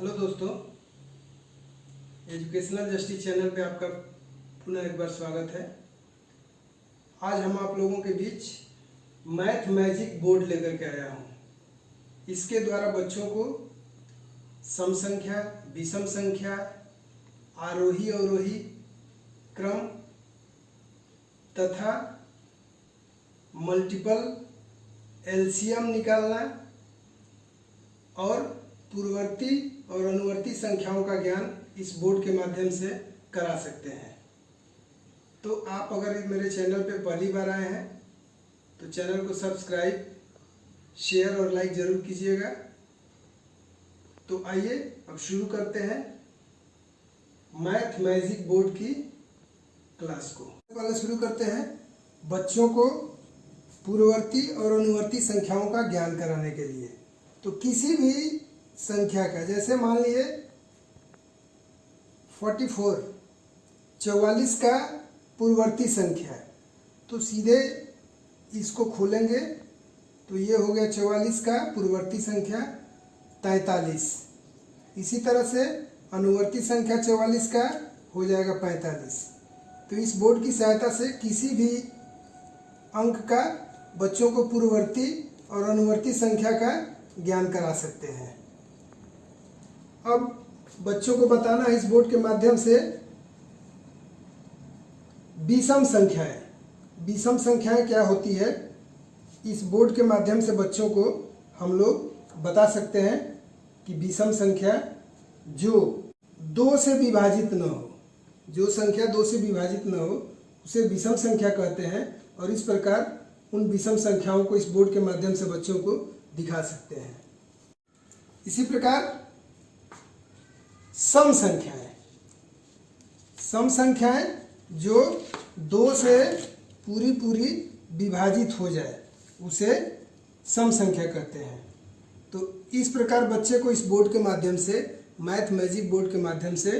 Hello दोस्तों, educational justice channel पे आपका पुनः एक बार स्वागत है। आज हम आप लोगों के बीच मैथ मैजिक बोर्ड लेकर के आया हूँ। इसके द्वारा बच्चों को सम संख्या, विषम संख्या, आरोही अवरोही क्रम तथा मल्टीपल एलसीएम निकालना और पूर्ववर्ती और अनुवर्ती संख्याओं का ज्ञान इस बोर्ड के माध्यम से करा सकते हैं। तो आप अगर मेरे चैनल पे पहली बार आए हैं तो चैनल को सब्सक्राइब, शेयर और लाइक ज़रूर कीजिएगा। तो आइए अब शुरू करते हैं मैथ मैजिक बोर्ड की क्लास को। पहले शुरू करते हैं बच्चों को पूर्ववर्ती और अनुवर्ती संख्याओं का ज्ञान कराने के लिए। तो किसी भी संख्या का, जैसे मान लिए 44 का पूर्ववर्ती संख्या है, तो सीधे इसको खोलेंगे तो ये हो गया 44 का पूर्ववर्ती संख्या 43। इसी तरह से अनुवर्ती संख्या 44 का हो जाएगा 45। तो इस बोर्ड की सहायता से किसी भी अंक का बच्चों को पूर्ववर्ती और अनुवर्ती संख्या का ज्ञान करा सकते हैं। अब बच्चों को बताना है इस बोर्ड के माध्यम से विषम संख्याएं। विषम संख्याएं क्या होती है, इस बोर्ड के माध्यम से बच्चों को हम लोग बता सकते हैं कि विषम संख्या जो 2 से विभाजित न हो, जो संख्या 2 से विभाजित न हो उसे विषम संख्या कहते हैं। और इस प्रकार उन विषम संख्याओं को इस बोर्ड के माध्यम से बच्चों को दिखा सकते हैं। इसी प्रकार सम संख्याएं, सम संख्याएं जो 2 से पूरी विभाजित हो जाए उसे सम संख्या कहते हैं। तो इस प्रकार बच्चे को इस बोर्ड के माध्यम से, मैथ मैजिक बोर्ड के माध्यम से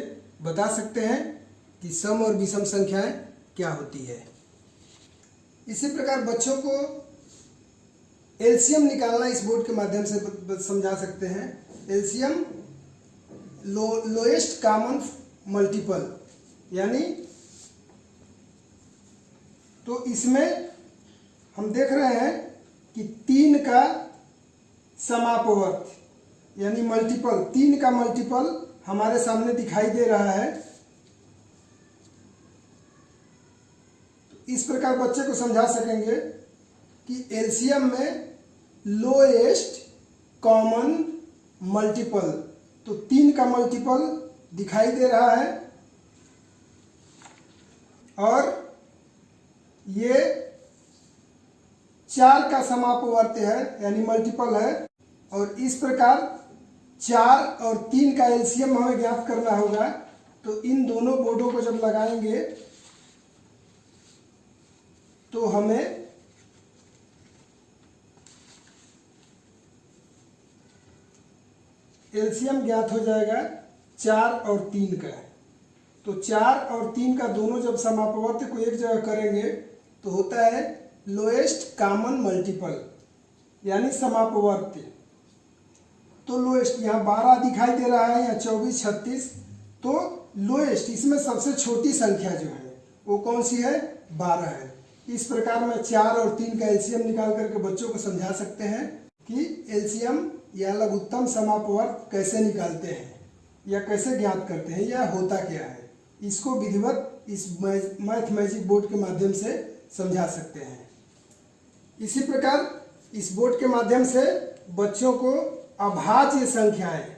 बता सकते हैं कि सम और विषम संख्याएं क्या होती है। इसी प्रकार बच्चों को एलसीएम निकालना इस बोर्ड के माध्यम से समझा सकते हैं। एलसीएम लोएस्ट कॉमन मल्टीपल, यानी तो इसमें हम देख रहे हैं कि 3 का समापवर्त यानी मल्टीपल, 3 का मल्टीपल हमारे सामने दिखाई दे रहा है। इस प्रकार बच्चे को समझा सकेंगे कि एलसीएम में लोएस्ट कॉमन मल्टीपल, तो 3 का मल्टीपल दिखाई दे रहा है और ये 4 का समापवर्त है यानी मल्टीपल है। और इस प्रकार 4 और 3 का एलसीएम हमें ज्ञात करना होगा। तो इन दोनों बोर्डों को जब लगाएंगे तो हमें एलसीएम ज्ञात हो जाएगा 4 और 3 का। तो 4 और 3 का दोनों जब समापवर्त को एक जगह करेंगे तो होता है लोएस्ट कॉमन मल्टीपल यानी समापवर्त। तो लोएस्ट यहाँ 12 दिखाई दे रहा है, यहाँ 24, 36। तो लोएस्ट, इसमें सबसे छोटी संख्या जो है वो कौन सी है, 12 है। इस प्रकार में 4 और 3 का एलसीएम निकाल करके बच्चों को समझा सकते हैं कि एलसीएम या लघुत्तम समापवर्त कैसे निकालते हैं या कैसे ज्ञात करते हैं या होता क्या है। इसको विधिवत इस मैथ मैजिक बोर्ड के माध्यम से समझा सकते हैं। इसी प्रकार इस बोर्ड के माध्यम से बच्चों को अभाज्य संख्याएं,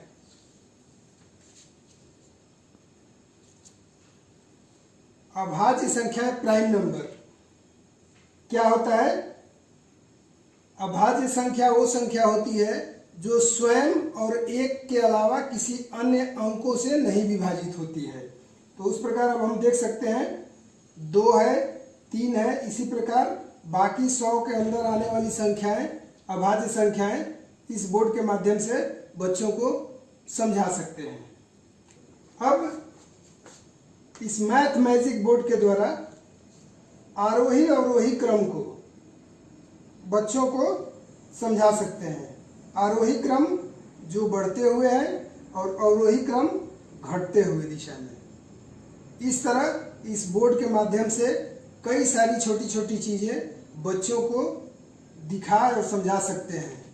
अभाज्य संख्याएं प्राइम नंबर क्या होता है। अभाज्य संख्या वो संख्या होती है जो स्वयं और 1 के अलावा किसी अन्य अंकों से नहीं विभाजित होती है। तो उस प्रकार अब हम देख सकते हैं 2 है, 3 है। इसी प्रकार बाकी 100 के अंदर आने वाली संख्याएं अभाज्य संख्याएं इस बोर्ड के माध्यम से बच्चों को समझा सकते हैं। अब इस मैथ मैजिक बोर्ड के द्वारा आरोही अवरोही क्रम को बच्चों को समझा सकते हैं। आरोही क्रम जो बढ़ते हुए हैं और अवरोही क्रम घटते हुए दिशा में। इस तरह इस बोर्ड के माध्यम से कई सारी छोटी छोटी चीज़ें बच्चों को दिखा और समझा सकते हैं।